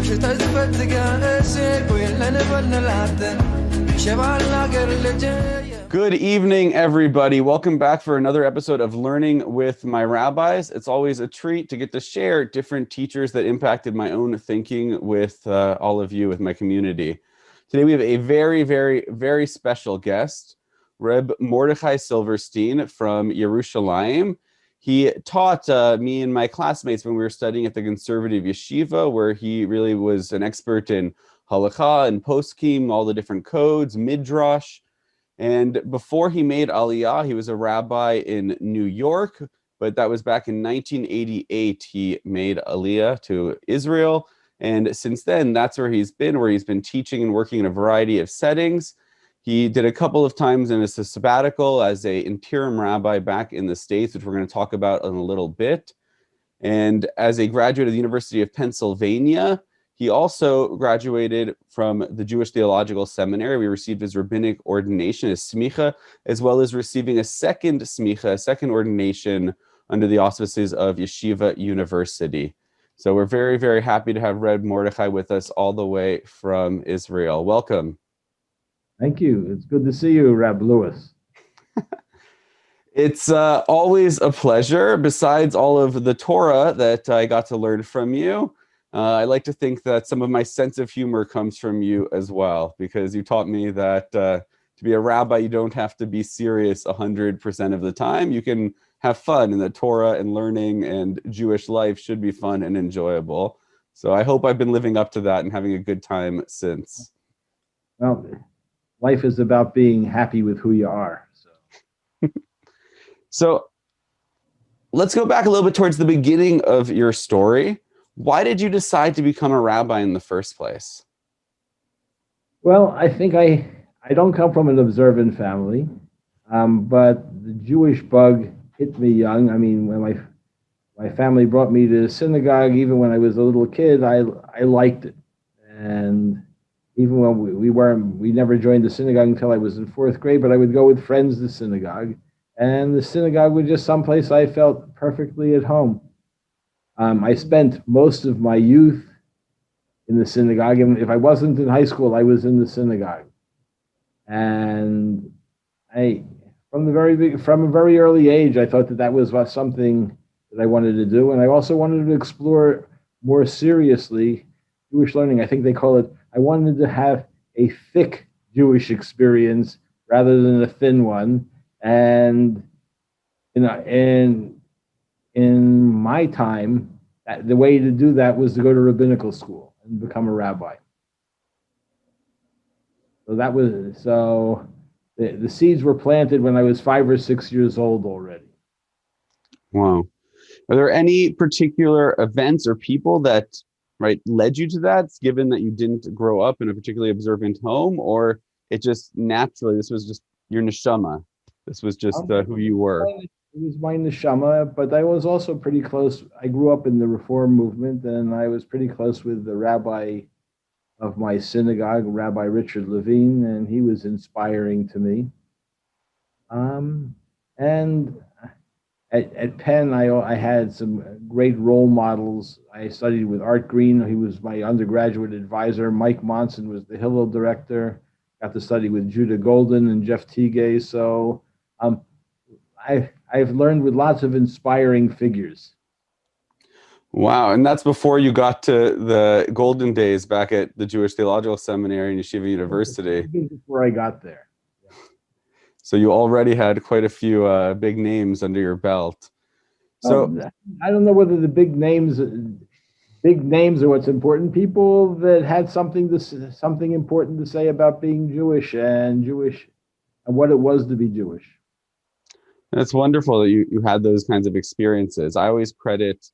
Good evening, everybody. Welcome back for another episode of Learning with My Rabbis. It's always a treat to get to share different teachers that impacted my own thinking with all of you, with my community. Today we have a very special guest, Rabbi Mordechai Silverstein from Yerushalayim. He taught me and my classmates when we were studying at the conservative yeshiva, where he really was an expert in halakha and poskim, all the different codes, Midrash. And before he made Aliyah, he was a rabbi in New York, but that was back in 1988. He made Aliyah to Israel. And since then, that's where he's been teaching and working in a variety of settings. He did a couple of times in a sabbatical as an interim rabbi back in the States, which we're going to talk about in a little bit. And as a graduate of the University of Pennsylvania, he also graduated from the Jewish Theological Seminary. We received his rabbinic ordination, his smicha, as well as receiving a second smicha, a second ordination under the auspices of Yeshiva University. So we're very happy to have Rabbi Mordechai with us all the way from Israel. Welcome. Thank you. It's good to see you, Rab Lewis. It's always a pleasure. Besides all of the Torah that I got to learn from you, I like to think that some of my sense of humor comes from you as well, because you taught me that to be a rabbi, you don't have to be serious 100% of the time. You can have fun, and the Torah and learning and Jewish life should be fun and enjoyable. So I hope I've been living up to that and having a good time since. Well, life is about being happy with who you are. So let's go back a little bit towards the beginning of your story. Why did you decide to become a rabbi in the first place? Well, I think I don't come from an observant family, but the Jewish bug hit me young. I mean, when my family brought me to synagogue, even when I was a little kid, I liked it. And even when we never joined the synagogue until I was in fourth grade, but I would go with friends to synagogue. And the synagogue was just someplace I felt perfectly at home. I spent most of my youth in the synagogue, and if I wasn't in high school, I was in the synagogue. And from a very early age, I thought that was something that I wanted to do, and I also wanted to explore more seriously Jewish learning. I think they call it. I wanted to have a thick Jewish experience rather than a thin one, and in my time, the way to do that was to go to rabbinical school and become a rabbi. So the seeds were planted when I was 5 or 6 years old already. Wow. Are there any particular events or people that led you to that, given that you didn't grow up in a particularly observant home, or it just naturally, this was just your neshama? This was just who you were. It was my neshama, but I was also pretty close. I grew up in the Reform movement, and I was pretty close with the rabbi of my synagogue, Rabbi Richard Levine, and he was inspiring to me. And at Penn, I had some great role models. I studied with Art Green. He was my undergraduate advisor. Mike Monson was the Hillel director. Got to study with Judah Golden and Jeff Teague. So I've learned with lots of inspiring figures. Wow, and that's before you got to the golden days back at the Jewish Theological Seminary and Yeshiva University. Before I got there. Yeah. So you already had quite a few big names under your belt. So I don't know whether the big names are what's important. People that had something important to say about being Jewish and what it was to be Jewish. That's wonderful that you had those kinds of experiences. I always credit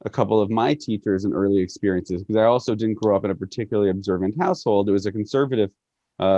a couple of my teachers and early experiences, because I also didn't grow up in a particularly observant household. It was a conservative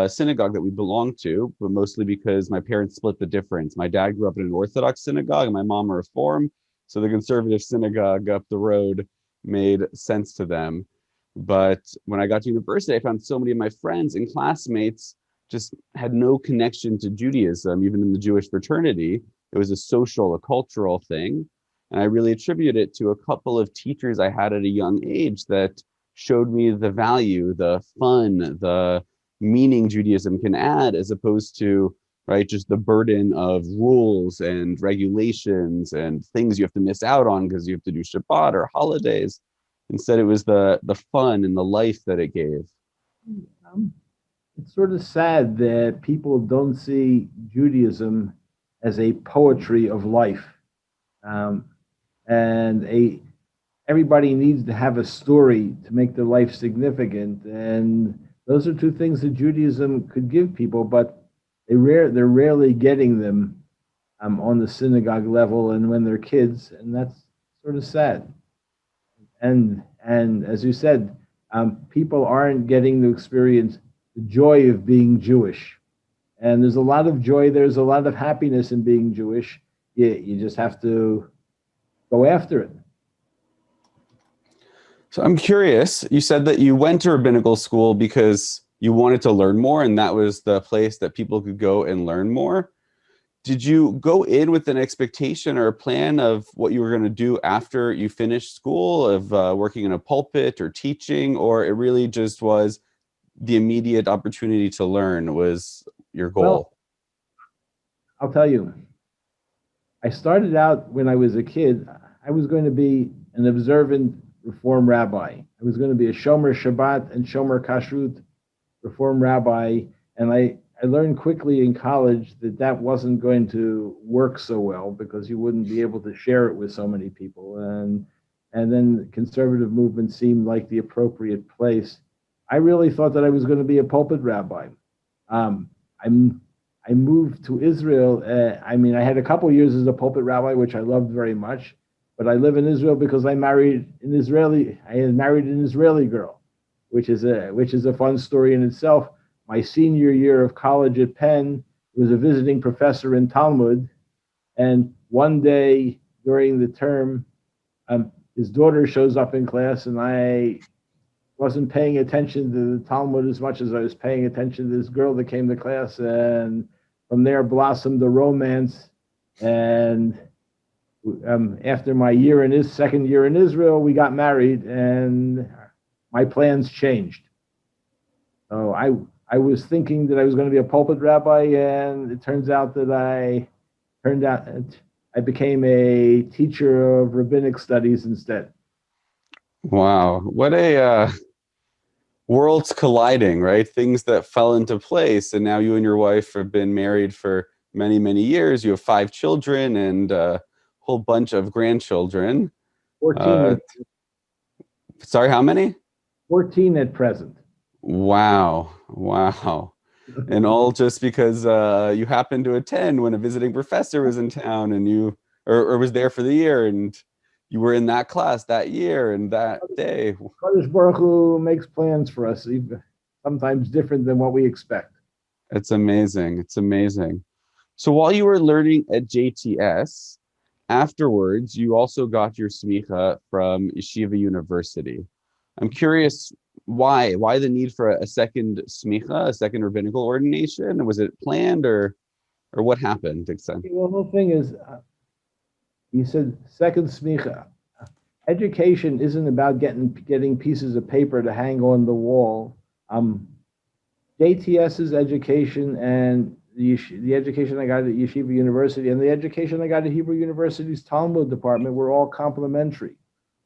synagogue that we belonged to, but mostly because my parents split the difference. My dad grew up in an Orthodox synagogue and my mom a Reform. So the conservative synagogue up the road made sense to them. But when I got to university, I found so many of my friends and classmates just had no connection to Judaism, even in the Jewish fraternity. It was a social, a cultural thing. And I really attribute it to a couple of teachers I had at a young age that showed me the value, the fun, the meaning Judaism can add, as opposed to, right, just the burden of rules and regulations and things you have to miss out on because you have to do Shabbat or holidays. Instead, it was the fun and the life that it gave. Um, it's sort of sad that people don't see Judaism as a poetry of life. Um, and everybody needs to have a story to make their life significant. And those are two things that Judaism could give people, but they're rarely getting them on the synagogue level and when they're kids, and that's sort of sad. And as you said, people aren't getting to experience the joy of being Jewish. And there's a lot of joy, there's a lot of happiness in being Jewish. You just have to go after it. So I'm curious, you said that you went to rabbinical school because you wanted to learn more, and that was the place that people could go and learn more. Did you go in with an expectation or a plan of what you were going to do after you finished school, of working in a pulpit or teaching, or it really just was the immediate opportunity to learn was your Well, goal? I'll tell you, I started out when I was a kid, I was going to be an observant Reform rabbi. I was going to be a Shomer Shabbat and Shomer Kashrut Reform rabbi. And I learned quickly in college that that wasn't going to work so well because you wouldn't be able to share it with so many people. And then the conservative movement seemed like the appropriate place. I really thought that I was going to be a pulpit rabbi. Um, I moved to Israel. I had a couple of years as a pulpit rabbi, which I loved very much. But I live in Israel because I had married an Israeli girl, which is a fun story in itself. My senior year of college at Penn was a visiting professor in Talmud, and one day during the term, his daughter shows up in class, and I wasn't paying attention to the Talmud as much as I was paying attention to this girl that came to class, and from there blossomed a romance. And after my second year in Israel, we got married, and my plans changed. So I was thinking that I was going to be a pulpit rabbi, and it turns out that I became a teacher of rabbinic studies instead. Wow, what a worlds colliding, right? Things that fell into place, and now you and your wife have been married for many, many years. You have 5 children and a whole bunch of grandchildren. 14. Sorry, how many? 14 at present. Wow. And all just because you happened to attend when a visiting professor was in town and you or was there for the year, and you were in that class that year and that day. Kadosh Baruch Hu makes plans for us, sometimes different than what we expect. It's amazing. It's amazing. So while you were learning at JTS, afterwards, you also got your smicha from Yeshiva University. I'm curious why the need for a second smicha, a second rabbinical ordination? Was it planned or what happened, Dixon? Well, the whole thing is, you said second smicha. Education isn't about getting pieces of paper to hang on the wall. JTS's education and the education I got at Yeshiva University and the education I got at Hebrew University's Talmud department were all complementary.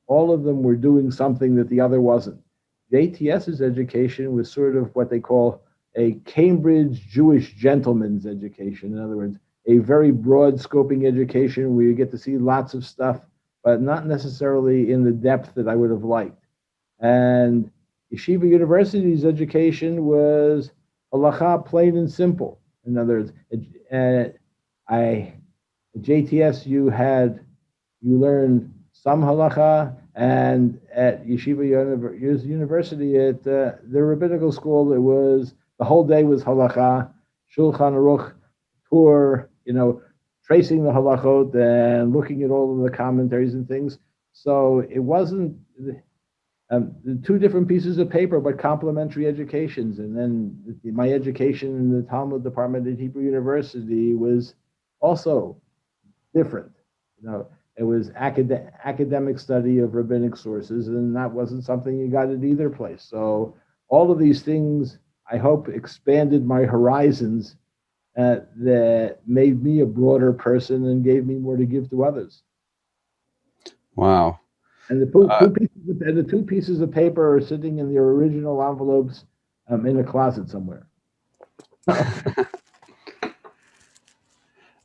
All of them were doing something that the other wasn't. JTS's education was sort of what they call a Cambridge Jewish gentleman's education. In other words, a very broad scoping education where you get to see lots of stuff, but not necessarily in the depth that I would have liked. And Yeshiva University's education was halacha, plain and simple. In other words, at JTS you learned some halacha, and at Yeshiva University at the rabbinical school, it was the whole day was halacha, Shulchan Aruch, tour, tracing the halachot and looking at all of the commentaries and things. So it wasn't two different pieces of paper, but complementary educations. And then my education in the Talmud department at Hebrew University was also different. It was academic study of rabbinic sources, and that wasn't something you got at either place. So all of these things, I hope, expanded my horizons, that made me a broader person and gave me more to give to others. Wow. And the two pieces of paper are sitting in their original envelopes, in a closet somewhere.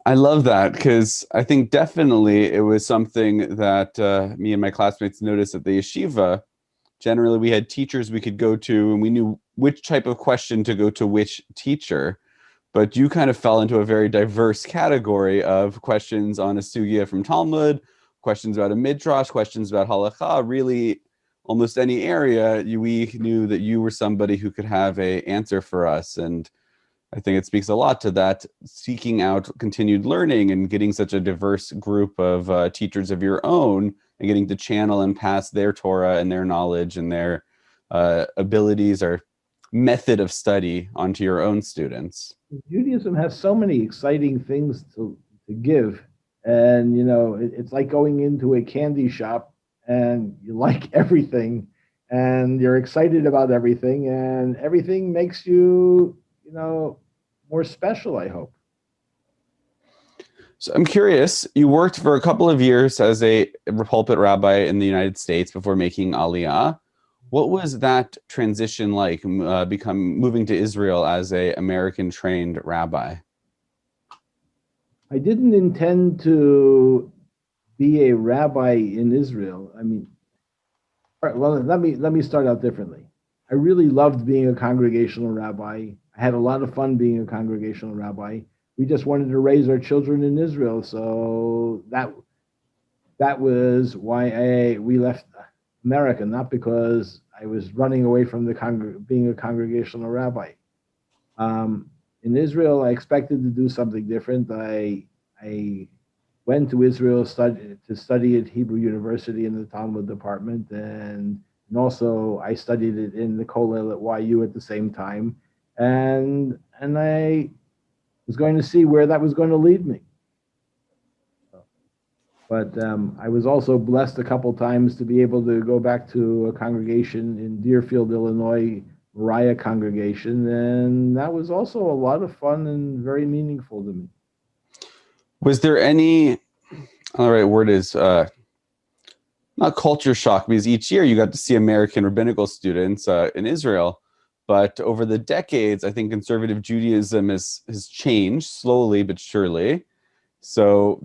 I love that, because I think definitely it was something that me and my classmates noticed at the yeshiva. Generally, we had teachers we could go to, and we knew which type of question to go to which teacher. But you kind of fell into a very diverse category of questions on a sugya from Talmud, questions about a Midrash, questions about halakha. Really, almost any area, we knew that you were somebody who could have an answer for us. And I think it speaks a lot to that, seeking out continued learning and getting such a diverse group of teachers of your own, and getting to channel and pass their Torah and their knowledge and their abilities or method of study onto your own students. Judaism has so many exciting things to give. And, it's like going into a candy shop and you like everything and you're excited about everything, and everything makes you, more special, I hope. So I'm curious, you worked for a couple of years as a pulpit rabbi in the United States before making Aliyah. What was that transition like, moving to Israel as a American trained rabbi? I didn't intend to be a rabbi in Israel. I mean, all right, well, let me start out differently. I really loved being a congregational rabbi. I had a lot of fun being a congregational rabbi. We just wanted to raise our children in Israel, so that was why we left America, not because I was running away from being a congregational rabbi. In Israel, I expected to do something different. I went to Israel to study at Hebrew University in the Talmud department, and also I studied it in the Kollel at YU at the same time, and I was going to see where that was going to lead me. But I was also blessed a couple times to be able to go back to a congregation in Deerfield, Illinois, Moriah congregation, and that was also a lot of fun and very meaningful to me. Was there any, all right, word is not culture shock, because each year you got to see American rabbinical students in Israel, but over the decades, I think conservative Judaism has changed slowly but surely. So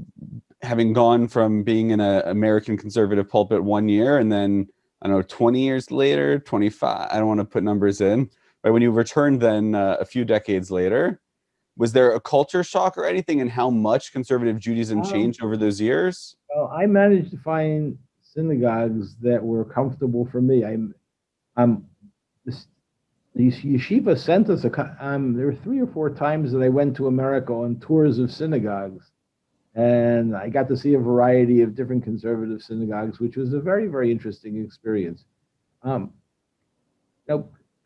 having gone from being in an American conservative pulpit 1 year, and then, I don't know, 20 years later, 25, I don't want to put numbers in, but when you returned then a few decades later, was there a culture shock or anything, and how much conservative Judaism changed over those years? Well, I managed to find synagogues that were comfortable for me. The yeshiva sent us there were 3 or 4 times that I went to America on tours of synagogues, and I got to see a variety of different conservative synagogues, which was a very, very interesting experience.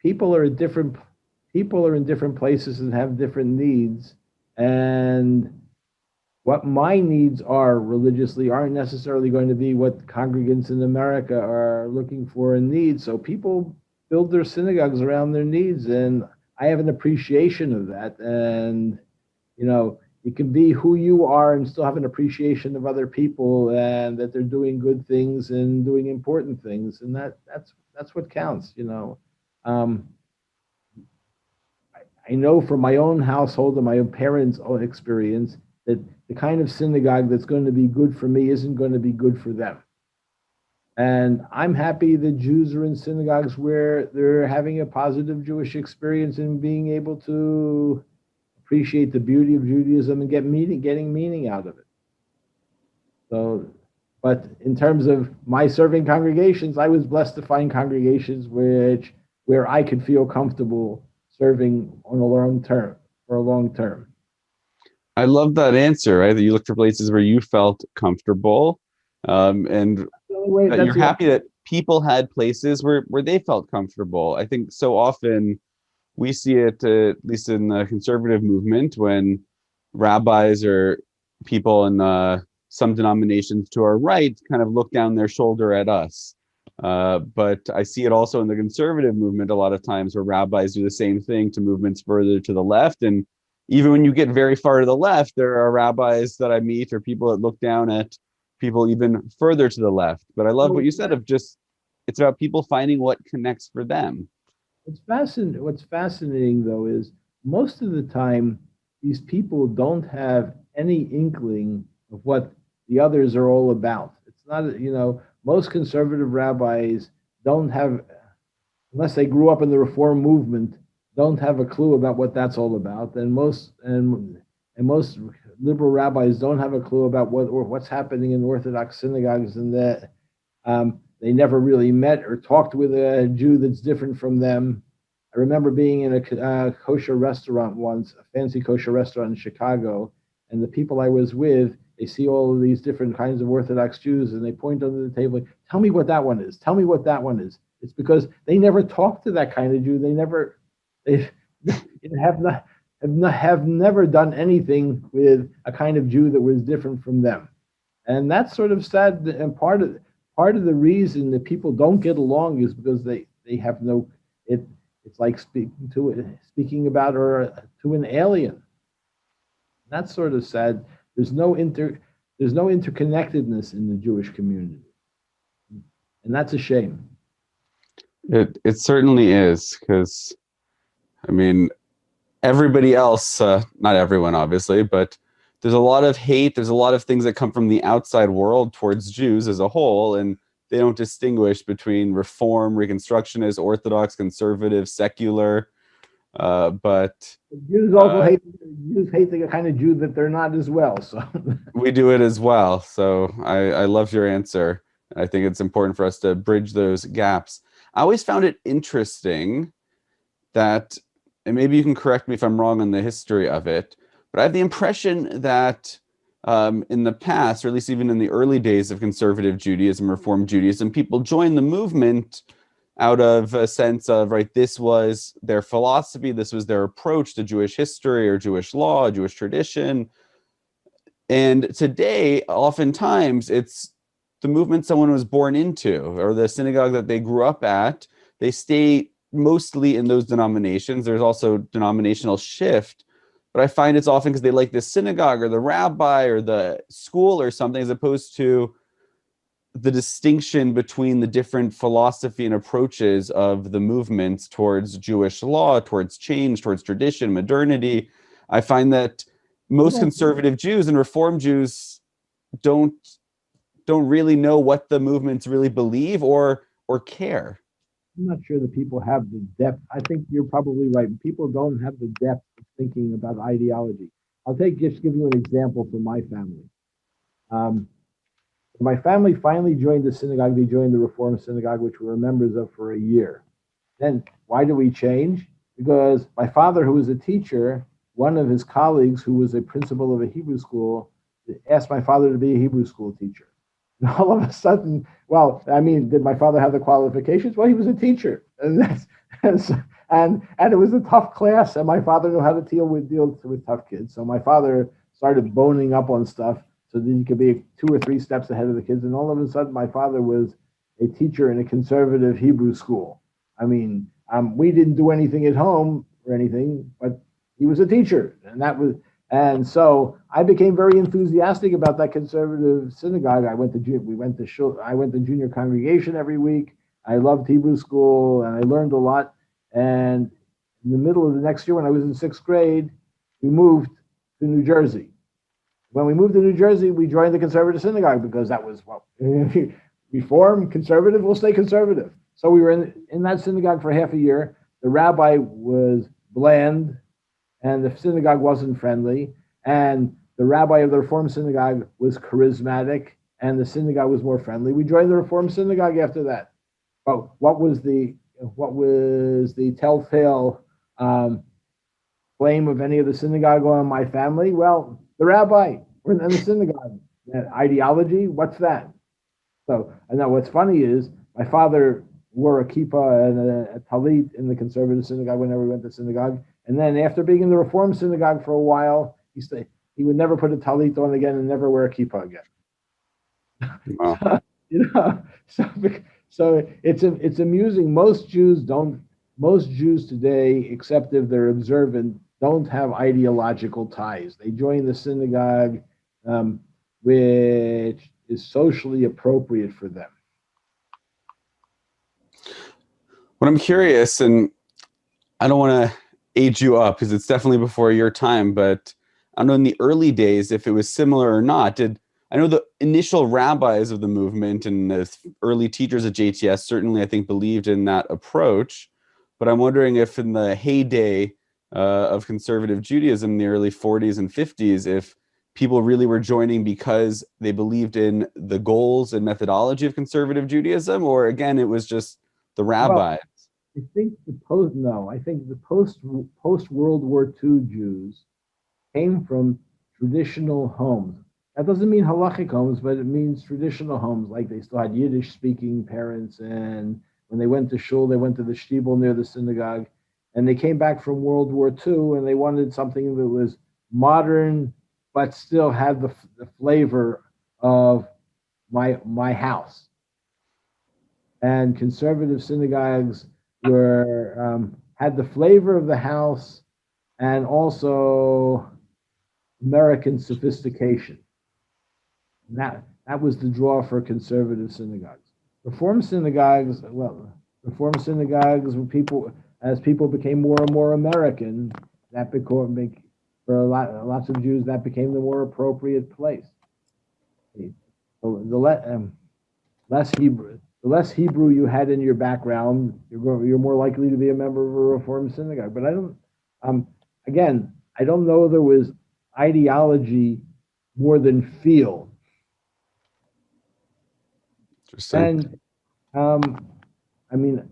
People are in different places and have different needs, and what my needs are religiously aren't necessarily going to be what congregants in America are looking for and need. So people build their synagogues around their needs, and I have an appreciation of that. And you can be who you are and still have an appreciation of other people, and that they're doing good things and doing important things, and that's what counts. I know from my own household and my own parents' own experience that the kind of synagogue that's going to be good for me isn't going to be good for them. And I'm happy that Jews are in synagogues where they're having a positive Jewish experience and being able to appreciate the beauty of Judaism and getting meaning out of it. So, but in terms of my serving congregations, I was blessed to find congregations where I could feel comfortable serving for a long term. I love that answer, right? That you looked for places where you felt comfortable, and that you're happy that people had places where they felt comfortable. I think so often we see it, at least in the conservative movement, when rabbis or people in some denominations to our right kind of look down their shoulder at us. But I see it also in the conservative movement a lot of times where rabbis do the same thing to movements further to the left. And even when you get very far to the left, there are rabbis that I meet or people that look down at people even further to the left. But I love what you said of just, it's about people finding what connects for them. What's fascinating, though, is most of the time, these people don't have any inkling of what the others are all about. It's not, most conservative rabbis don't have, unless they grew up in the Reform movement, don't have a clue about what that's all about. And most liberal rabbis don't have a clue about what's happening in Orthodox synagogues, and that they never really met or talked with a Jew that's different from them. I remember being in a kosher restaurant once, a fancy kosher restaurant in Chicago, and the people I was with, they see all of these different kinds of Orthodox Jews, and they point under the table, tell me what that one is. Tell me what that one is. It's because they never talked to that kind of Jew. They have never done anything with a kind of Jew that was different from them. And that's sort of sad. And part of the reason that people don't get along is because they have no, it's like speaking about or to an alien. That's sort of sad. There's no interconnectedness in the Jewish community, and that's a shame. It certainly is, because I mean, everybody else, not everyone obviously, but there's a lot of hate. There's a lot of things that come from the outside world towards Jews as a whole, and they don't distinguish between Reform, Reconstructionist, Orthodox, conservative, secular. But Jews also hate the kind of Jew that they're not as well. So we do it as well. So I love your answer. I think it's important for us to bridge those gaps. I always found it interesting that, and maybe you can correct me if I'm wrong on the history of it, but I have the impression that in the past, or at least even in the early days of conservative Judaism, Reform Judaism, people joined the movement out of a sense of, right, this was their philosophy, this was their approach to Jewish history or Jewish law, Jewish tradition. And today, oftentimes, it's the movement someone was born into or the synagogue that they grew up at. They stay mostly in those denominations. There's also denominational shift, but I find it's often because they like the synagogue or the rabbi or the school or something, as opposed to the distinction between the different philosophy and approaches of the movements towards Jewish law, towards change, towards tradition, modernity. I find that most conservative Jews and Reform Jews don't really know what the movements really believe or care. I'm not sure that people have the depth. I think you're probably right. People don't have the depth of thinking about ideology. I'll just give you an example from my family. My family finally joined the synagogue. They joined the Reform synagogue, which we were members of for a year. Then why do we change? Because my father, who was a teacher, one of his colleagues who was a principal of a Hebrew school, asked my father to be a Hebrew school teacher. And all of a sudden, well, I mean, did my father have the qualifications? Well, he was a teacher. And it was a tough class, and my father knew how to deal with tough kids. So my father started boning up on stuff so that he could be 2 or 3 steps ahead of the kids. And all of a sudden, my father was a teacher in a conservative Hebrew school. I mean, we didn't do anything at home or anything, but he was a teacher, and so I became very enthusiastic about that conservative synagogue. I went to junior congregation every week. I loved Hebrew school, and I learned a lot. And in the middle of the next year, when I was in 6th grade, we moved to New Jersey. When we moved to New Jersey, we joined the conservative synagogue because that was, well, Reform, conservative, we'll stay conservative. So we were in that synagogue for half a year. The rabbi was bland, and the synagogue wasn't friendly. And the rabbi of the Reform synagogue was charismatic, and the synagogue was more friendly. We joined the Reform synagogue after that. But what was the telltale flame of any of the synagogue on my family? Well, the rabbi in the synagogue. That ideology, what's that? So, I know what's funny is my father wore a kippah and a talit in the conservative synagogue whenever we went to synagogue. And then after being in the Reform synagogue for a while, he would never put a talit on again and never wear a kippah again. Wow. So, so, so it's amusing. Most Jews today, except if they're observant, don't have ideological ties. They join the synagogue, um, which is socially appropriate for them. What I'm curious, and I don't want to age you up because it's definitely before your time, but I don't know in the early days if it was similar or not. I know the initial rabbis of the movement and the early teachers at JTS certainly I think believed in that approach, but I'm wondering if in the heyday of conservative Judaism in the early 40s and 50s, if people really were joining because they believed in the goals and methodology of conservative Judaism, or again it was just the Well, rabbi. I think I think the post World War II Jews came from traditional homes. That doesn't mean halachic homes, but it means traditional homes. Like they still had Yiddish speaking parents, and when they went to shul, they went to the shtibel near the synagogue, and they came back from World War II, and they wanted something that was modern, but still had the flavor of my house. And conservative synagogues were had the flavor of the house and also American sophistication. And that was the draw for conservative synagogues. Reform synagogues were as people became more and more American, that became lots of Jews that became the more appropriate place. The less Hebrew you had in your background, you're more likely to be a member of a Reform synagogue. But again, I don't know there was ideology more than feel. Interesting. And I mean,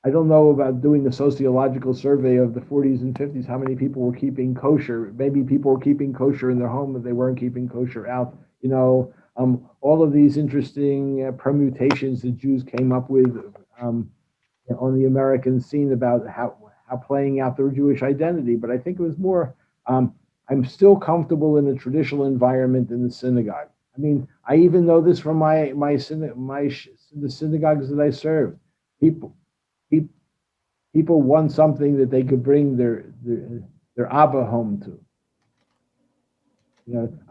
I don't know about doing a sociological survey of the 40s and 50s, how many people were keeping kosher. Maybe people were keeping kosher in their home, but they weren't keeping kosher out. All of these interesting permutations that Jews came up with on the American scene about how playing out their Jewish identity. But I think it was more, I'm still comfortable in a traditional environment in the synagogue. I mean, I even know this from the synagogues that I served. People want something that they could bring their Abba home to.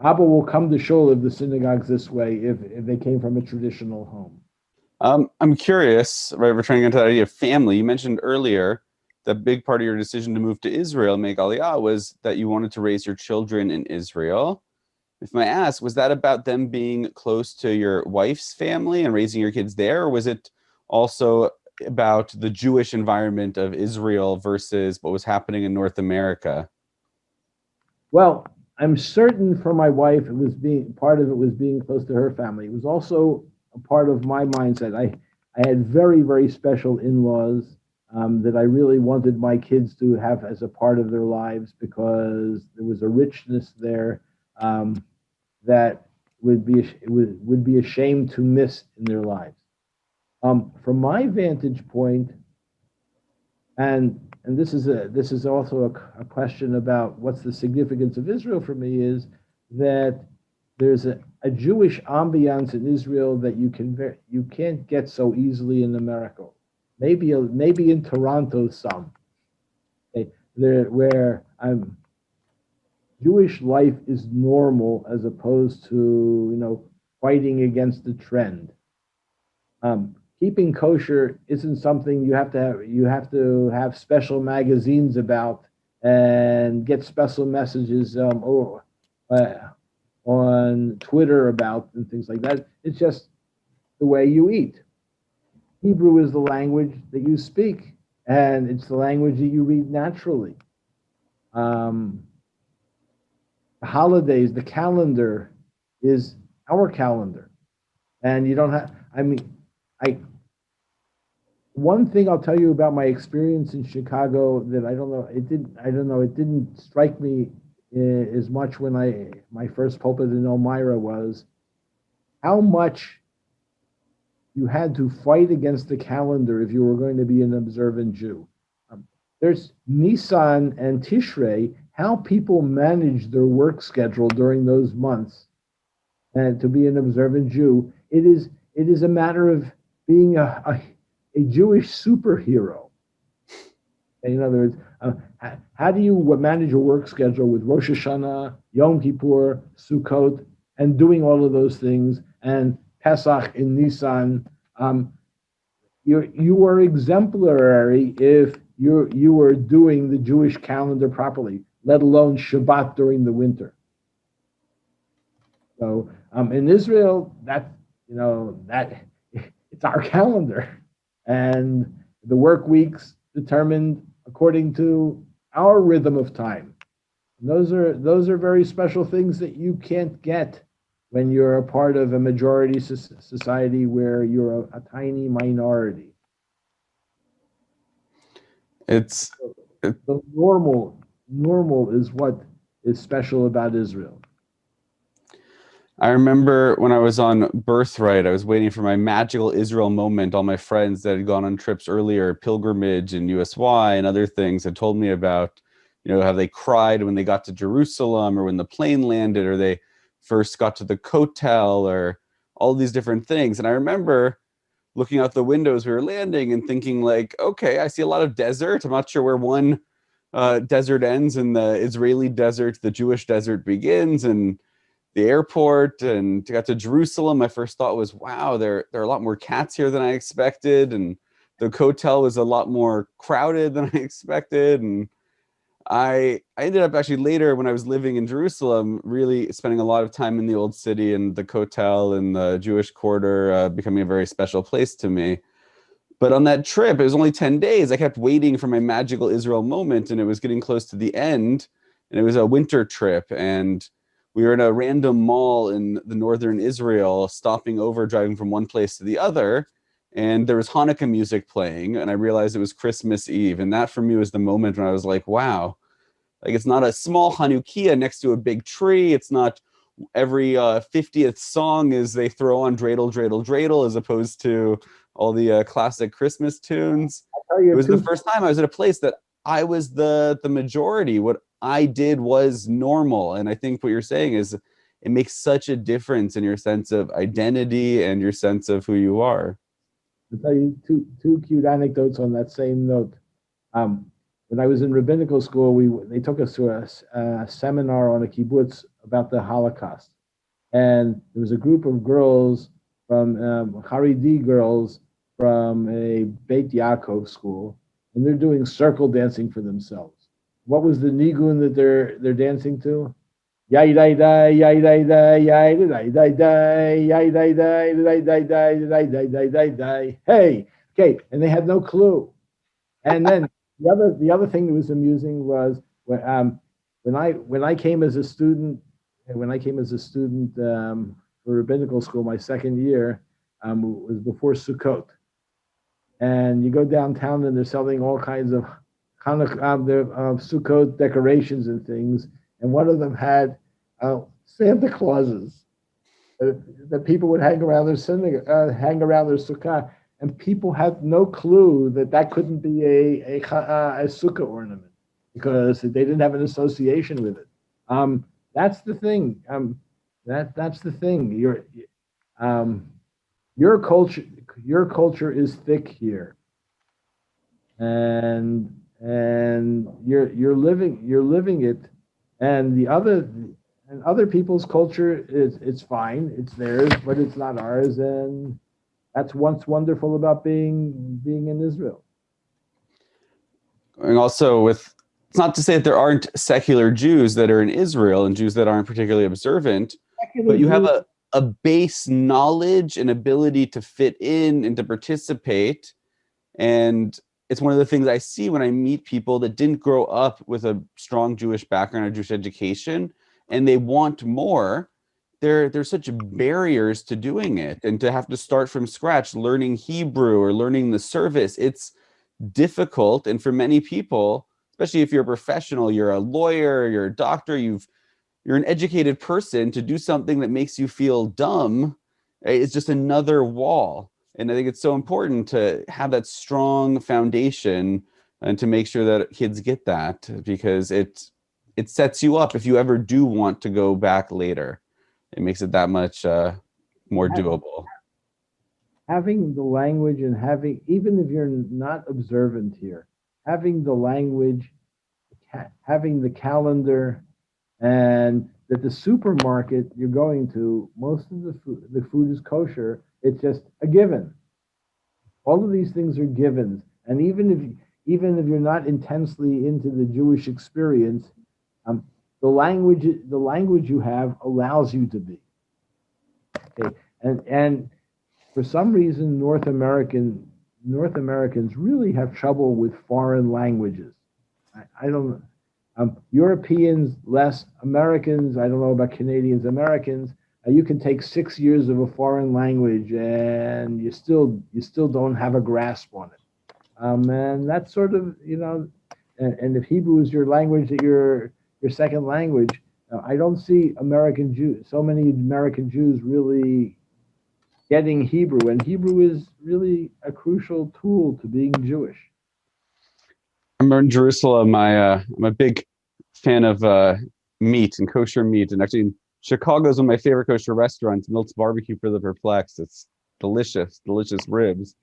Abba will come to shul of the synagogues this way if they came from a traditional home. I'm curious, right? We're trying to get into that idea of family. You mentioned earlier that big part of your decision to move to Israel, make Aliyah, was that you wanted to raise your children in Israel. If I ask, was that about them being close to your wife's family and raising your kids there, or was it also about the Jewish environment of Israel versus what was happening in North America? Well, I'm certain for my wife, part of it was being close to her family. It was also a part of my mindset. I had very, very special in-laws that I really wanted my kids to have as a part of their lives because there was a richness there that would be a shame to miss in their lives. From my vantage point, and this is also a question about what's the significance of Israel for me, is that there's a Jewish ambiance in Israel that you can't get so easily in America. Maybe in Toronto some. Okay, where Jewish life is normal as opposed to fighting against the trend. Keeping kosher isn't something you have to have special magazines about and get special messages on Twitter about and things like that. It's just the way you eat. Hebrew is the language that you speak, and it's the language that you read naturally. The holidays, the calendar is our calendar, and you don't have. I mean, I one thing I'll tell you about my experience in Chicago that I don't know. It didn't strike me as much when my first pulpit in Elmira was how much you had to fight against the calendar if you were going to be an observant Jew. There's Nisan and Tishrei, how people manage their work schedule during those months and to be an observant Jew. It is a matter of being a Jewish superhero. In other words, how do you manage your work schedule with Rosh Hashanah, Yom Kippur, Sukkot, and doing all of those things, and Pesach in Nisan? You are exemplary if you are doing the Jewish calendar properly, let alone Shabbat during the winter. So in Israel, that it's our calendar, and the work weeks determined according to our rhythm of time. And those are very special things that you can't get when you're a part of a majority society where you're a tiny minority. It's The normal is what is special about Israel. I remember when I was on Birthright, I was waiting for my magical Israel moment. All my friends that had gone on trips earlier, pilgrimage and USY and other things, had told me about, how they cried when they got to Jerusalem, or when the plane landed, or they first got to the Kotel, or all these different things. And I remember looking out the windows we were landing and thinking, like, okay, I see a lot of desert. I'm not sure where one desert ends and the Israeli desert, the Jewish desert begins, and the airport. And to got to Jerusalem, my first thought was, wow, there are a lot more cats here than I expected, and the hotel was a lot more crowded than I expected. And I ended up actually later, when I was living in Jerusalem, really spending a lot of time in the old city and the Kotel and the Jewish quarter, becoming a very special place to me. But on that trip, it was only 10 days. I kept waiting for my magical Israel moment, and it was getting close to the end. And it was a winter trip, and we were in a random mall in the northern Israel, stopping over, driving from one place to the other. And there was Hanukkah music playing, and I realized it was Christmas Eve. And that for me was the moment when I was like, wow, like, it's not a small Hanukkah next to a big tree. It's not every 50th song is they throw on dreidel, dreidel, dreidel, as opposed to all the classic Christmas tunes. It was the first time I was at a place that I was the majority. What I did was normal. And I think what you're saying is it makes such a difference in your sense of identity and your sense of who you are. I'll tell you two cute anecdotes on that same note. When I was in rabbinical school, they took us to a seminar on a kibbutz about the Holocaust, and there was a group of girls from Haredi girls from a Beit Yaakov school, and they're doing circle dancing for themselves. What was the nigun that they're dancing to? Yai dai dai, yai dai dai, yai dai dai dai, yai dai dai, dai dai dai, dai dai dai dai. Hey, okay, and they had no clue. And then the other thing that was amusing was when I came as a student for rabbinical school, my second year was before Sukkot, and you go downtown and they're selling all kinds of Sukkot decorations and things, and one of them had Santa Clauses that people would hang around their sukkah. And people had no clue that couldn't be a sukkah ornament because they didn't have an association with it. That's the thing. That's the thing. Your culture is thick here, and you're living it, and other people's culture it's fine. It's theirs, but it's not ours, and that's what's wonderful about being in Israel. And also, it's not to say that there aren't secular Jews that are in Israel and Jews that aren't particularly observant, but you have a base knowledge and ability to fit in and to participate. And it's one of the things I see when I meet people that didn't grow up with a strong Jewish background or Jewish education, and they want more. There's such barriers to doing it, and to have to start from scratch, learning Hebrew or learning the service, it's difficult. And for many people, especially if you're a professional, you're a lawyer, you're a doctor, you're an educated person, to do something that makes you feel dumb, it's just another wall. And I think it's so important to have that strong foundation and to make sure that kids get that, because it sets you up if you ever do want to go back later. it makes it that much more doable. Having the language and having, even if you're not observant here, having the language, having the calendar, and that the supermarket you're going to, most of the food is kosher. It's just a given. All of these things are givens, and even if you're not intensely into the Jewish experience, the language you have allows you to be. Okay, and for some reason, North Americans really have trouble with foreign languages. I don't know. Europeans less, Americans, I don't know about Canadians, Americans, you can take 6 years of a foreign language and you still don't have a grasp on it. And that's sort of, and if Hebrew is your language, that your second language, I don't see so many American Jews really getting Hebrew, and Hebrew is really a crucial tool to being Jewish. I remember in Jerusalem, I'm a big fan of meat and kosher meat. And actually, Chicago is one of my favorite kosher restaurants, Milt's Barbecue for the Perplexed. It's delicious, delicious ribs.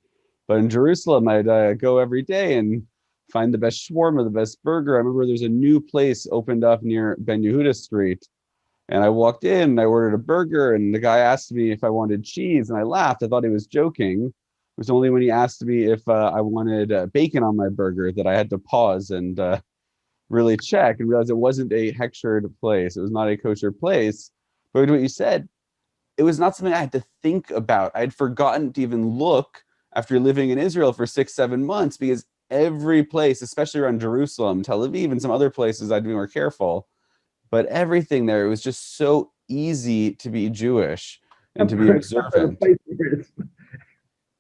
But in Jerusalem, I'd go every day and find the best shawarma, the best burger. I remember there's a new place opened up near Ben Yehuda Street. And I walked in and I ordered a burger, and the guy asked me if I wanted cheese, and I laughed. I thought he was joking. It was only when he asked me if I wanted bacon on my burger that I had to pause and really check and realize it wasn't a hechshered place. It was not a kosher place. But what you said, it was not something I had to think about. I had forgotten to even look after living in Israel for 6-7 months, because every place, especially around Jerusalem, Tel Aviv, and some other places, I'd be more careful. But everything there, it was just so easy to be Jewish and to be observant.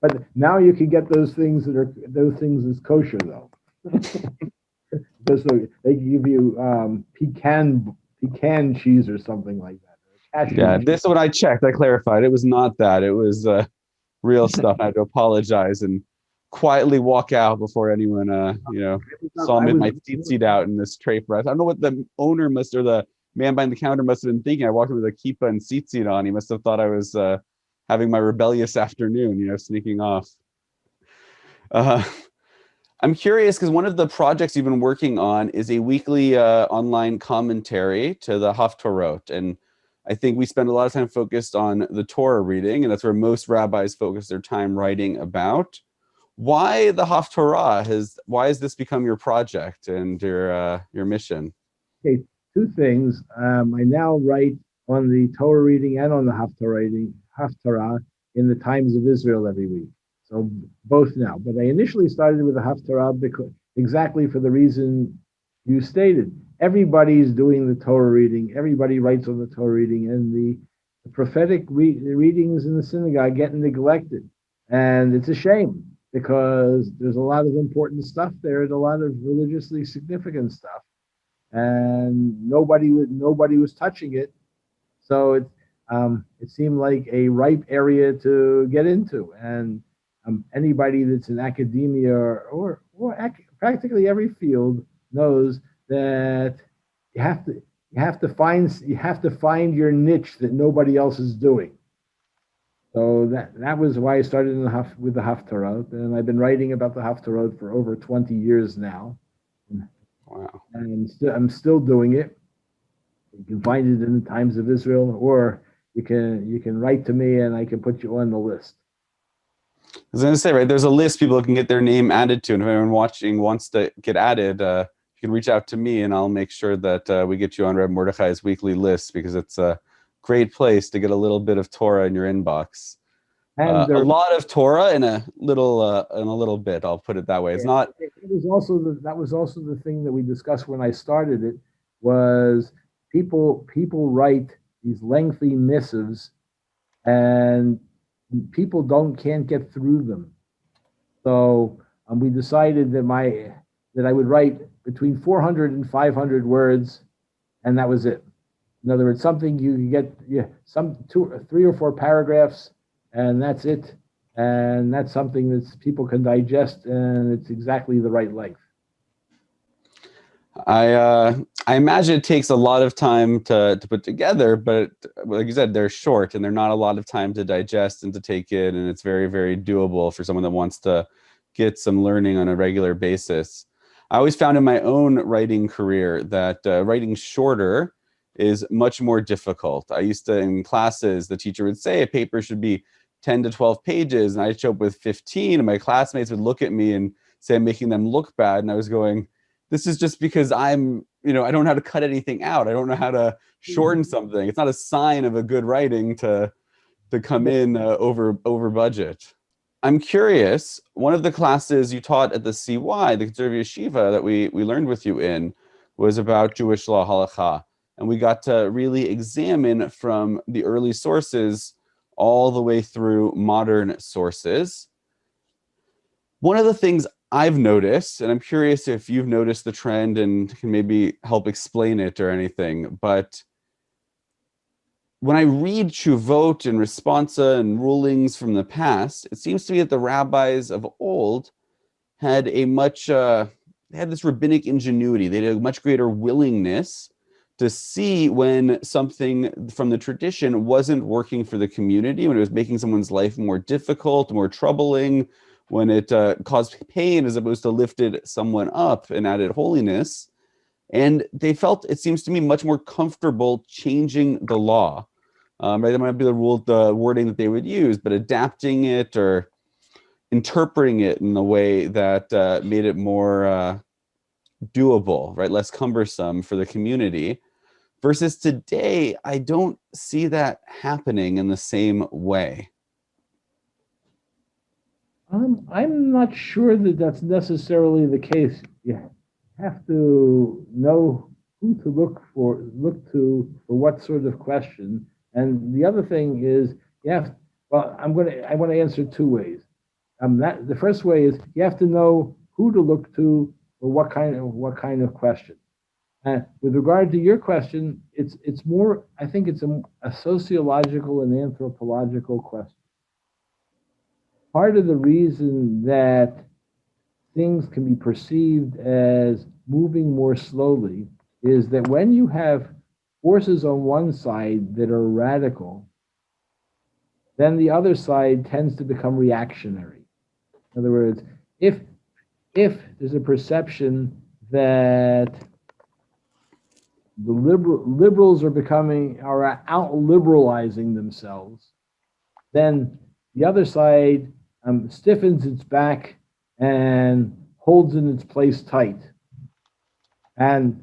But now you can get those things as kosher, though. Because they give you pecan cheese or something like that. Yeah, this one I checked. I clarified. It was not that. It was real stuff. I had to apologize and quietly walk out before anyone, saw me with my tzitzit out in this tray for us. I don't know what the owner or the man behind the counter must have been thinking. I walked in with a kippah and tzitzit on. He must have thought I was having my rebellious afternoon, sneaking off. I'm curious because one of the projects you've been working on is a weekly online commentary to the Haftorot. And I think we spend a lot of time focused on the Torah reading, and that's where most rabbis focus their time writing about. Why the Haftorah? Why has this become your project and your mission? Okay, two things. I now write on the Torah reading and on the Haftarah in the Times of Israel every week. So both now. But I initially started with the Haftarah exactly for the reason you stated. Everybody's doing the Torah reading. Everybody writes on the Torah reading, and the prophetic readings in the synagogue get neglected, and it's a shame, because there's a lot of important stuff there and a lot of religiously significant stuff, and nobody was touching it. So it seemed like a ripe area to get into, and anybody that's in academia or practically every field knows that you have to find your niche that nobody else is doing. So that was why I started with the Haftarot, and I've been writing about the Haftarot for over 20 years now. Wow! And I'm still doing it. You can find it in the Times of Israel, or you can write to me, and I can put you on the list. I was going to say, right, there's a list people can get their name added to, and if anyone watching wants to get added, you can reach out to me, and I'll make sure that we get you on Rabbi Mordechai's weekly list, because it's a great place to get a little bit of Torah in your inbox. And a lot of Torah in a little bit. I'll put it that way. It's not. That was also the thing that we discussed when I started it. Was people write these lengthy missives, and people can't get through them. So we decided that I would write between 400 and 500 words, and that was it. In other words, something you can get, some 3 or 4 paragraphs, and that's it. And that's something that people can digest, and it's exactly the right length. I I imagine it takes a lot of time to put together, but like you said, they're short and they're not a lot of time to digest and to take in, and it's very, very doable for someone that wants to get some learning on a regular basis. I always found in my own writing career that writing shorter is much more difficult. I used to, in classes, the teacher would say a paper should be 10 to 12 pages, and I'd show up with 15, and my classmates would look at me and say I'm making them look bad, and I was going, this is just because I don't know how to cut anything out. I don't know how to shorten something. It's not a sign of a good writing to come in over budget. I'm curious, one of the classes you taught at the CY, the Conservative Yeshiva, that we learned with you in was about Jewish law halakha. And we got to really examine from the early sources all the way through modern sources. One of the things I've noticed, and I'm curious if you've noticed the trend and can maybe help explain it or anything, but when I read Tshuvot and Responsa and rulings from the past, it seems to me that the rabbis of old had a much, they had this rabbinic ingenuity. They had a much greater willingness to see when something from the tradition wasn't working for the community, when it was making someone's life more difficult, more troubling, when it caused pain as opposed to lifted someone up and added holiness. And they felt, it seems to me, much more comfortable changing the law. Right, that might be the wording that they would use, but adapting it or interpreting it in a way that made it more doable, right, less cumbersome for the community. Versus today, I don't see that happening in the same way. I'm not sure that that's necessarily the case. You have to know who to look to for what sort of question. And the other thing is, well, I want to answer two ways. The first way is you have to know who to look to for what kind of question. With regard to your question, it's more, I think it's a sociological and anthropological question. Part of the reason that things can be perceived as moving more slowly is that when you have forces on one side that are radical, then the other side tends to become reactionary. In other words, if there's a perception that the liberals are out liberalizing themselves, then the other side stiffens its back and holds in its place tight. And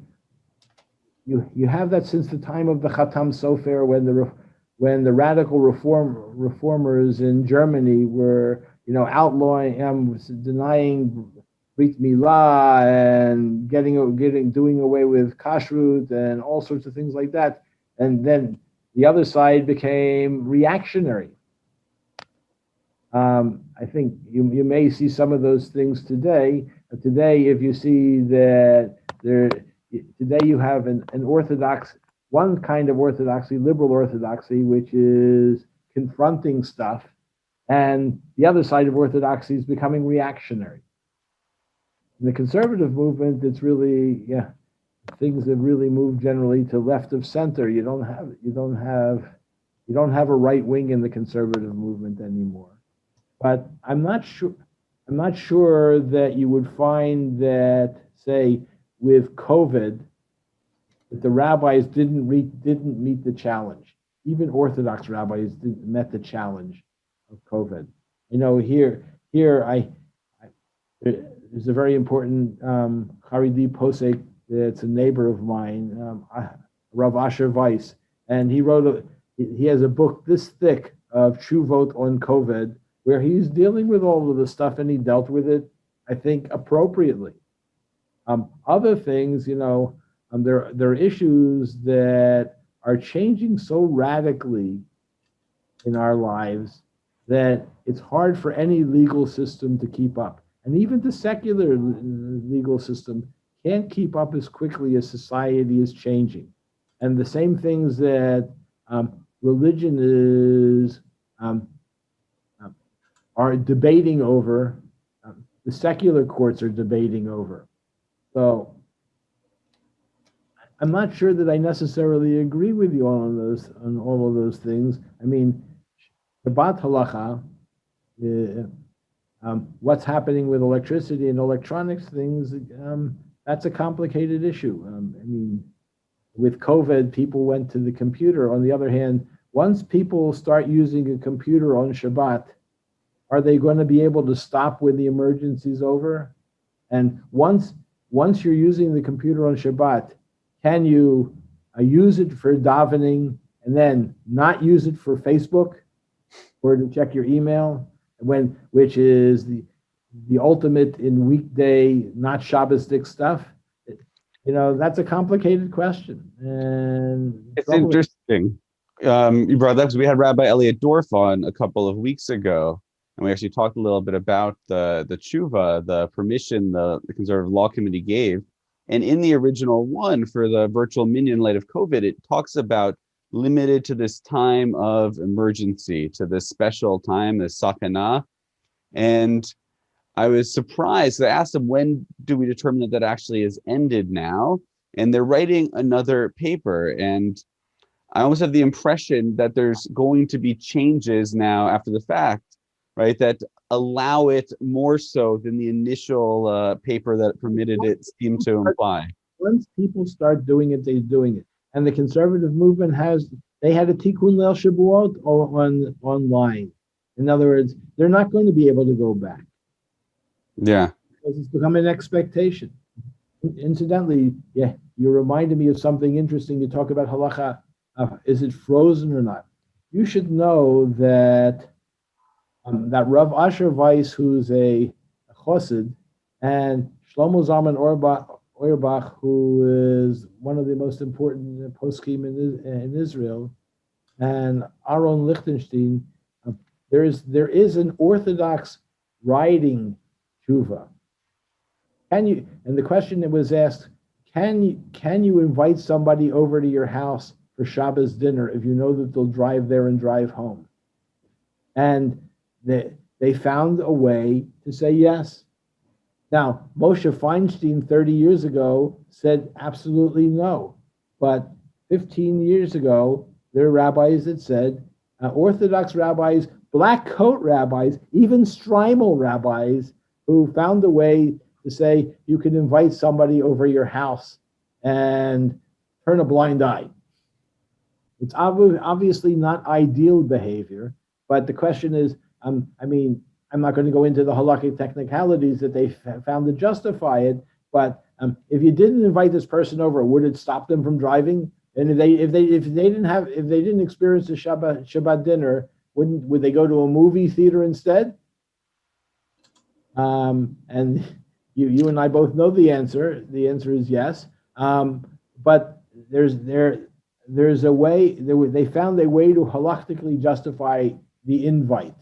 you have that since the time of the Khatam Sofer, when the radical reformers in Germany were outlawing denying Brit Milah and doing away with kashrut and all sorts of things like that. And then the other side became reactionary. I think you may see some of those things today. Today, if you see that today you have an orthodox, one kind of orthodoxy, liberal orthodoxy, which is confronting stuff, and the other side of orthodoxy is becoming reactionary. In the conservative movement, it's really, things have really moved generally to left of center. You don't have a right wing in the conservative movement anymore. But I'm not sure that you would find that, say, with COVID, that the rabbis didn't meet the challenge. Even Orthodox rabbis didn't met the challenge of COVID. There's a very important Haredi posek that's a neighbor of mine, Rav Asher Weiss, and he has a book this thick of Tshuvot on COVID, where he's dealing with all of the stuff, and he dealt with it, I think, appropriately. Other things, there are issues that are changing so radically in our lives that it's hard for any legal system to keep up. And even the secular legal system can't keep up as quickly as society is changing. And the same things that religion is are debating over, the secular courts are debating over. So I'm not sure that I necessarily agree with you on all of those things. I mean, Shabbat halacha, what's happening with electricity and electronics things, that's a complicated issue. I mean, with COVID, people went to the computer. On the other hand, once people start using a computer on Shabbat, are they going to be able to stop when the emergency's over? And once you're using the computer on Shabbat, can you use it for davening and then not use it for Facebook or to check your email, which is the ultimate in weekday, not Shabbosdic stuff? That's a complicated question. And it's interesting. You brought that because we had Rabbi Elliot Dorf on a couple of weeks ago, and we actually talked a little bit about the tshuva, the permission the Conservative Law Committee gave. And in the original one for the virtual Minion in light of COVID, it talks about limited to this time of emergency, to this special time, this sakana. And I was surprised. I asked them, when do we determine that actually is ended now? And they're writing another paper. And I almost have the impression that there's going to be changes now after the fact, right, that allow it more so than the initial paper that permitted it seemed to imply. Once people start doing it, they're doing it. And the conservative movement they had a tikkun leil shabuot online. In other words, they're not going to be able to go back. Yeah. Because it's become an expectation. Incidentally, yeah, you reminded me of something interesting. You talk about halacha. Is it frozen or not? You should know that that Rav Asher Weiss, who's a chassid, and Shlomo Zalman Auerbach, who is one of the most important poskim in Israel, and Aaron Lichtenstein, there is an Orthodox writing tshuva. And the question that was asked, can you invite somebody over to your house for Shabbos dinner if you know that they'll drive there and drive home? And they found a way to say yes. Now, Moshe Feinstein 30 years ago said absolutely no. But 15 years ago, there are rabbis that said, Orthodox rabbis, black coat rabbis, even Strimal rabbis, who found a way to say you can invite somebody over your house and turn a blind eye. It's obviously not ideal behavior, but the question is, I'm not going to go into the halakhic technicalities that they found to justify it, but if you didn't invite this person over, would it stop them from driving? And if they didn't experience a Shabbat dinner, would they go to a movie theater instead? And you and I both know the answer. The answer is yes. But there's a way. They found a way to halachically justify the invite.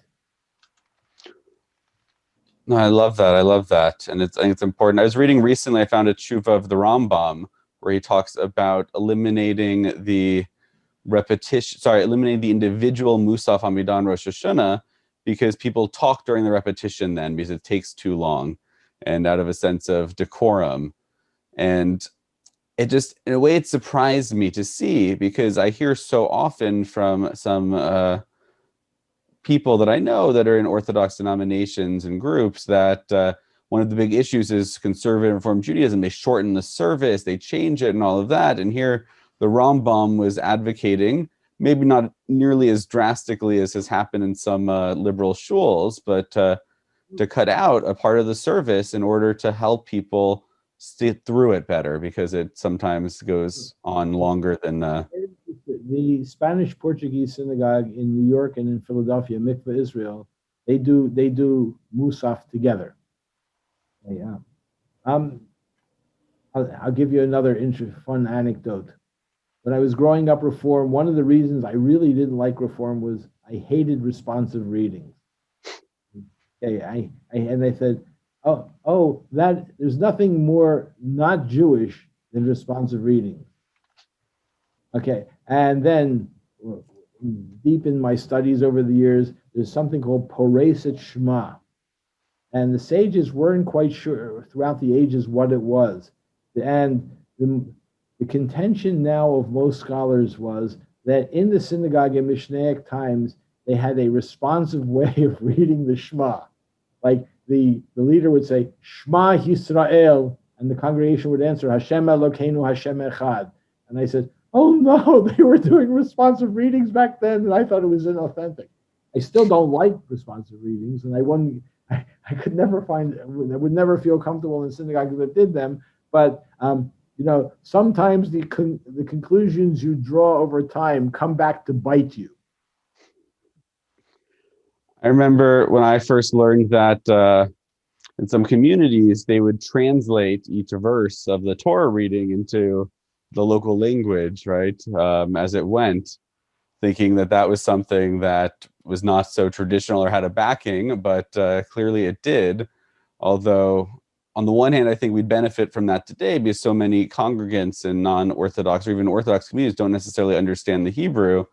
No, I love that. And I think it's important. I was reading recently, I found a tshuva of the Rambam where he talks about eliminating the individual Musaf Hamidah Rosh Hashanah, because people talk during the repetition then because it takes too long and out of a sense of decorum. And it just, in a way, it surprised me to see, because I hear so often from some people that I know that are in Orthodox denominations and groups that one of the big issues is conservative Reform Judaism. They shorten the service, they change it and all of that. And here the Rambam was advocating, maybe not nearly as drastically as has happened in some liberal shuls, but to cut out a part of the service in order to help people sit through it better, because it sometimes goes on longer than the Spanish Portuguese synagogue in New York and in Philadelphia, Mikveh Israel, they do Musaf together. Yeah. I'll give you another fun anecdote. When I was growing up Reform, one of the reasons I really didn't like Reform was I hated responsive readings. Okay, and they said, that there's nothing more not Jewish than responsive reading. Okay, and then deep in my studies over the years, there's something called Poreset Shema. And the sages weren't quite sure throughout the ages what it was. And the contention now of most scholars was that in the synagogue in Mishnaic times, they had a responsive way of reading the Shema. Like the leader would say, Shema Yisrael, and the congregation would answer, Hashem Elokeinu Hashem Echad. And I said, oh no, they were doing responsive readings back then, and I thought it was inauthentic. I still don't like responsive readings, and I could never find, I would never feel comfortable in synagogues that did them, but sometimes the conclusions you draw over time come back to bite you. I remember when I first learned that in some communities, they would translate each verse of the Torah reading into the local language, right, as it went, thinking that that was something that was not so traditional or had a backing, but clearly it did. Although, on the one hand, I think we'd benefit from that today because so many congregants in non-Orthodox or even Orthodox communities don't necessarily understand the Hebrew,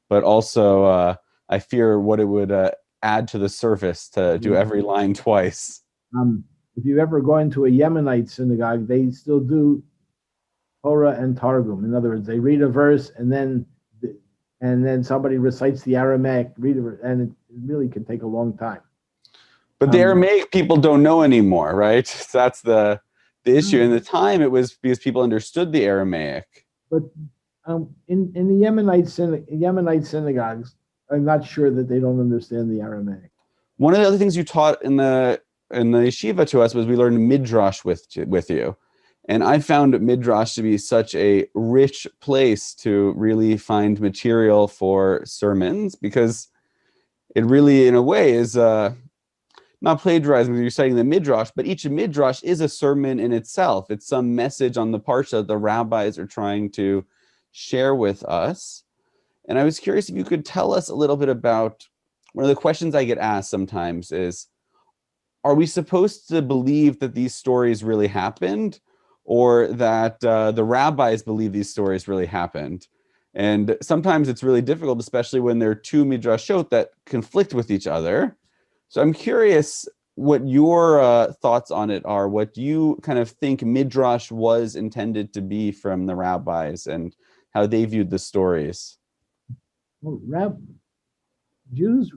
but also I fear what it would add to the service to do every line twice. If you ever go into a Yemenite synagogue, they still do Torah and Targum. In other words, they read a verse and then somebody recites the Aramaic, and it really can take a long time. But the Aramaic people don't know anymore, right? So that's the issue. In the time, it was because people understood the Aramaic. But in the Yemenite synagogues, I'm not sure that they don't understand the Aramaic. One of the other things you taught in the yeshiva to us was we learned Midrash with you. And I found Midrash to be such a rich place to really find material for sermons, because it really, in a way, is not plagiarizing when you're citing the Midrash, but each Midrash is a sermon in itself. It's some message on the parsha that the rabbis are trying to share with us. And I was curious if you could tell us a little bit about, one of the questions I get asked sometimes is, are we supposed to believe that these stories really happened, or that the rabbis believe these stories really happened? And sometimes it's really difficult, especially when there are two midrashot that conflict with each other. So I'm curious what your thoughts on it are. What do you kind of think Midrash was intended to be from the rabbis and how they viewed the stories? Well, Jews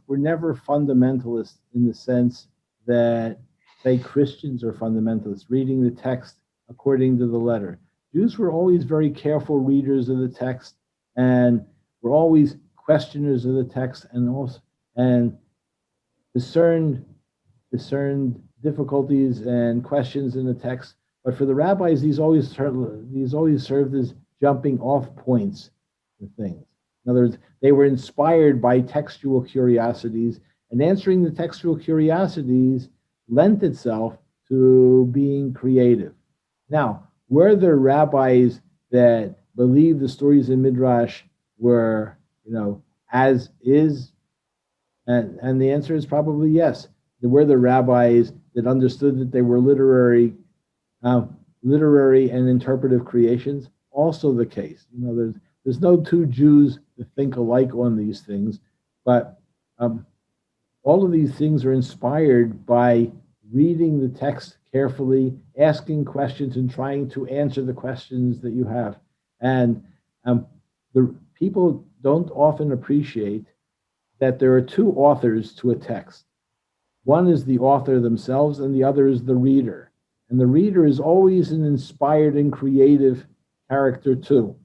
were never fundamentalists in the sense that, say, Christians are fundamentalists, reading the text according to the letter. Jews were always very careful readers of the text, and were always questioners of the text, and discerned difficulties and questions in the text. But for the rabbis, these always served as jumping off points for things. In other words, they were inspired by textual curiosities, and answering the textual curiosities lent itself to being creative. Now, were there rabbis that believed the stories in Midrash were, as is? And the answer is probably yes. There were the rabbis that understood that they were literary and interpretive creations. Also the case. There's no two Jews that think alike on these things, but all of these things are inspired by reading the text carefully, asking questions, and trying to answer the questions that you have. And the people don't often appreciate that there are two authors to a text. One is the author themselves, and the other is the reader. And the reader is always an inspired and creative character too.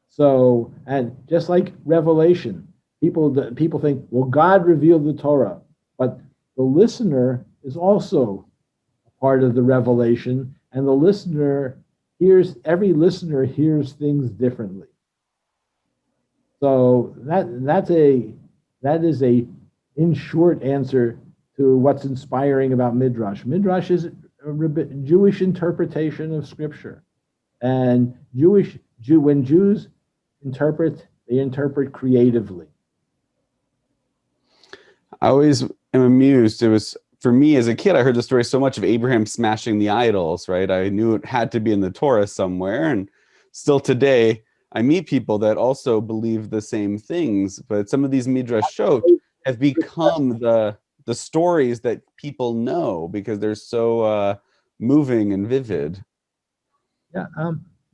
So, and just like Revelation, people think, well, God revealed the Torah, but the listener is also a part of the revelation, and every listener hears things differently. So that is a in short answer to what's inspiring about Midrash. Midrash is a Jewish interpretation of Scripture, and when Jews interpret, they interpret creatively. I always am amused. It was, for me as a kid, I heard the story so much of Abraham smashing the idols, right? I knew it had to be in the Torah somewhere, and still today, I meet people that also believe the same things, but some of these midrashot have become the stories that people know because they're so moving and vivid. Yeah,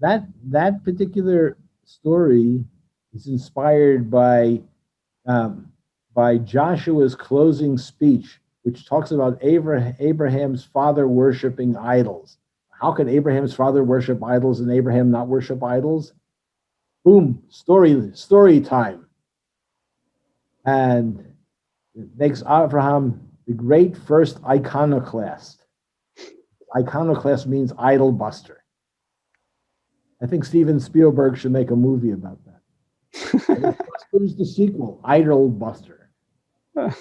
that particular story is inspired by Joshua's closing speech, which talks about Abraham's father worshiping idols. How could Abraham's father worship idols and Abraham not worship idols? Boom, story time. And it makes Abraham the great first iconoclast. Iconoclast means idol buster. I think Steven Spielberg should make a movie about that. Who's the sequel? Idol Buster. I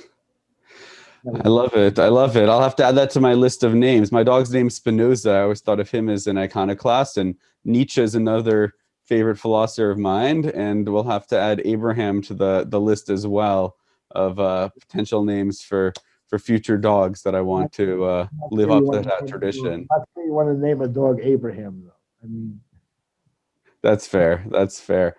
love it. I love it. I'll have to add that to my list of names. My dog's name's Spinoza. I always thought of him as an iconoclast, and Nietzsche is another favorite philosopher of mine. And we'll have to add Abraham to the list as well of potential names for future dogs that I want to live up to that tradition. I'm not sure you want to name a dog Abraham, though. I mean, that's fair. That's fair.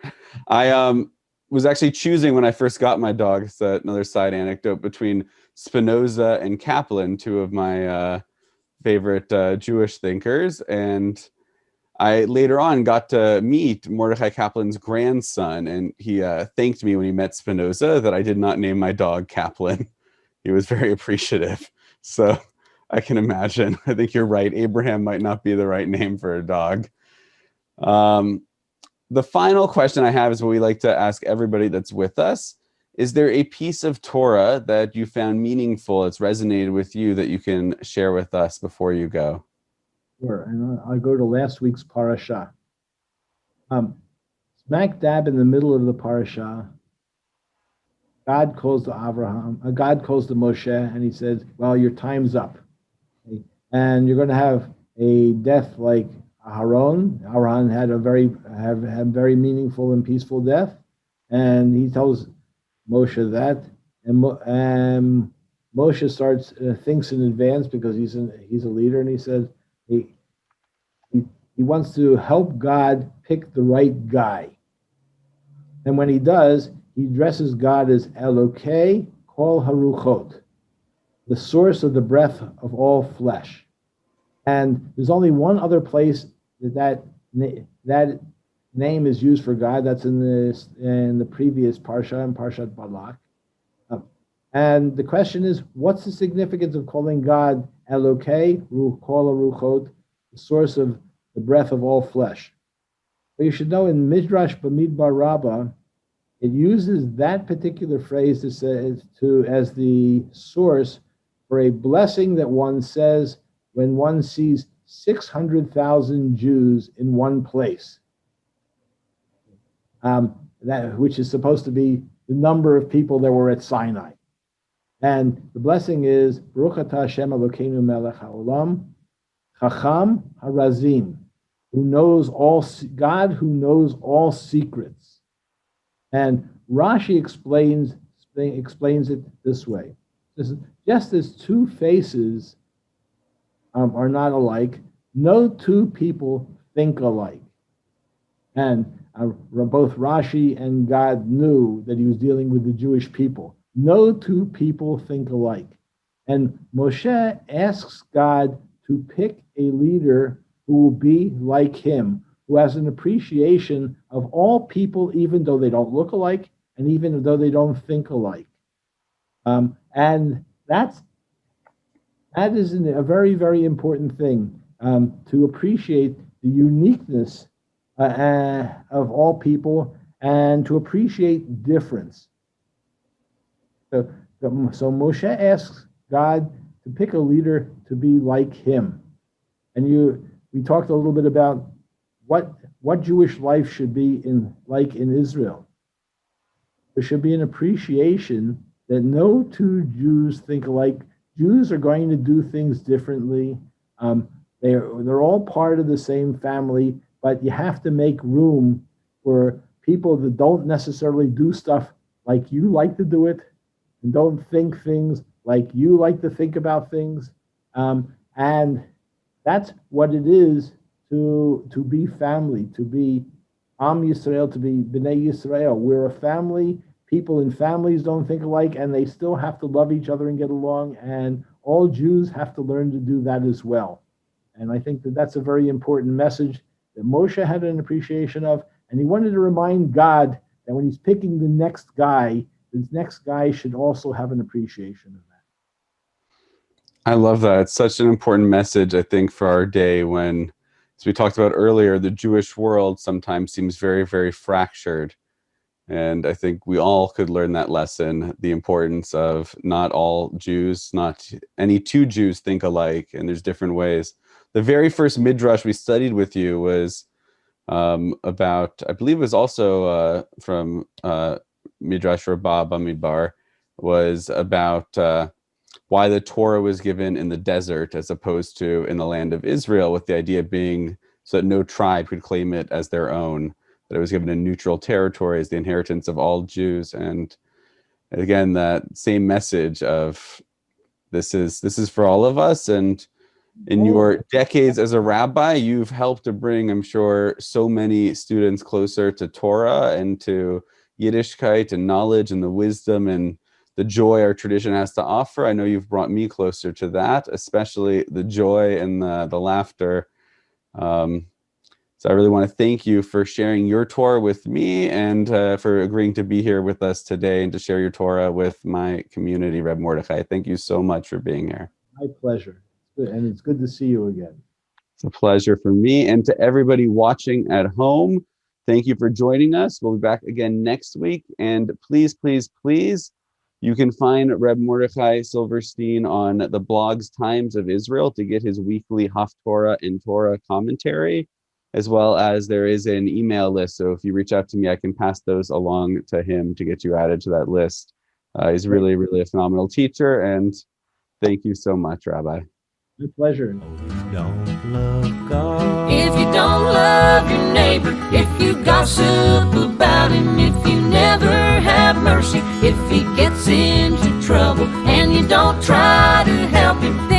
I was actually choosing when I first got my dog. It's another side anecdote between Spinoza and Kaplan, two of my favorite Jewish thinkers. And I later on got to meet Mordechai Kaplan's grandson, and he thanked me when he met Spinoza that I did not name my dog Kaplan. He was very appreciative. So I can imagine. I think you're right. Abraham might not be the right name for a dog. The final question I have is what we like to ask everybody that's with us. Is there a piece of Torah that you found meaningful, it's resonated with you, that you can share with us before you go? Sure, and I'll go to last week's parasha. Smack dab in the middle of the parasha, God calls to Moshe, and he says, well, your time's up. Okay? And you're going to have a death like Aaron. Aaron had a very meaningful and peaceful death. And he tells Moshe that. And Moshe thinks in advance because he's a leader, and he says he wants to help God pick the right guy. And when he does, he addresses God as Elokei Kol Haruchot, the source of the breath of all flesh. And there's only one other place that name is used for God. That's in the previous parsha, in Parshat Balak. And the question is, what's the significance of calling God Elokei Kol Haruchot, the source of the breath of all flesh? But you should know in Midrash Bamidbar Rabbah, it uses that particular phrase as the source for a blessing that one says when one sees 600,000 Jews in one place. Which is supposed to be the number of people that were at Sinai. And the blessing is Baruch Atah Hashem Elokeinu Melech HaOlam, Chacham HaRazim, God who knows all secrets. And Rashi explains it this way: just as two faces are not alike, no two people think alike. And both Rashi and God knew that he was dealing with the Jewish people. No two people think alike. And Moshe asks God to pick a leader who will be like him, who has an appreciation of all people, even though they don't look alike, and even though they don't think alike. And that is a very, very important thing, to appreciate the uniqueness of all people and to appreciate difference. So Moshe asks God to pick a leader to be like him. And we talked a little bit about what Jewish life should be like in Israel. There should be an appreciation that no two Jews think alike. Jews are going to do things differently. They're all part of the same family, but you have to make room for people that don't necessarily do stuff like you like to do it, and don't think things like you like to think about things. And that's what it is to be family, to be Am Yisrael, to be Bnei Yisrael. We're a family. People in families don't think alike, and they still have to love each other and get along, and all Jews have to learn to do that as well. And I think that that's a very important message that Moshe had an appreciation of, and he wanted to remind God that when he's picking the next guy should also have an appreciation of that. I love that. It's such an important message, I think, for our day when, as we talked about earlier, the Jewish world sometimes seems very, very fractured. And I think we all could learn that lesson, the importance of not all Jews, not any two Jews think alike, and there's different ways. The very first Midrash we studied with you was about, I believe it was also from Midrash Rabbah Bamidbar, was about why the Torah was given in the desert as opposed to in the land of Israel, with the idea being so that no tribe could claim it as their own, that it was given in neutral territory as the inheritance of all Jews. And again, that same message of this is for all of us. And in your decades as a rabbi, you've helped to bring, I'm sure, so many students closer to Torah and to Yiddishkeit and knowledge and the wisdom and the joy our tradition has to offer. I know you've brought me closer to that, especially the joy and the laughter. So I really want to thank you for sharing your Torah with me and for agreeing to be here with us today and to share your Torah with my community, Rabbi Mordechai. Thank you so much for being here. My pleasure. And it's good to see you again. It's a pleasure for me. And to everybody watching at home, thank you for joining us. We'll be back again next week. And please, please, please, you can find Reb Mordechai Silverstein on the blogs Times of Israel to get his weekly Haftorah and Torah commentary, as well as there is an email list. So if you reach out to me, I can pass those along to him to get you added to that list. He's really, really a phenomenal teacher. And thank you so much, Rabbi. My pleasure. Don't love God. If you don't love your neighbor, if you gossip about him, if you never have mercy, if he gets into trouble and you don't try to help him,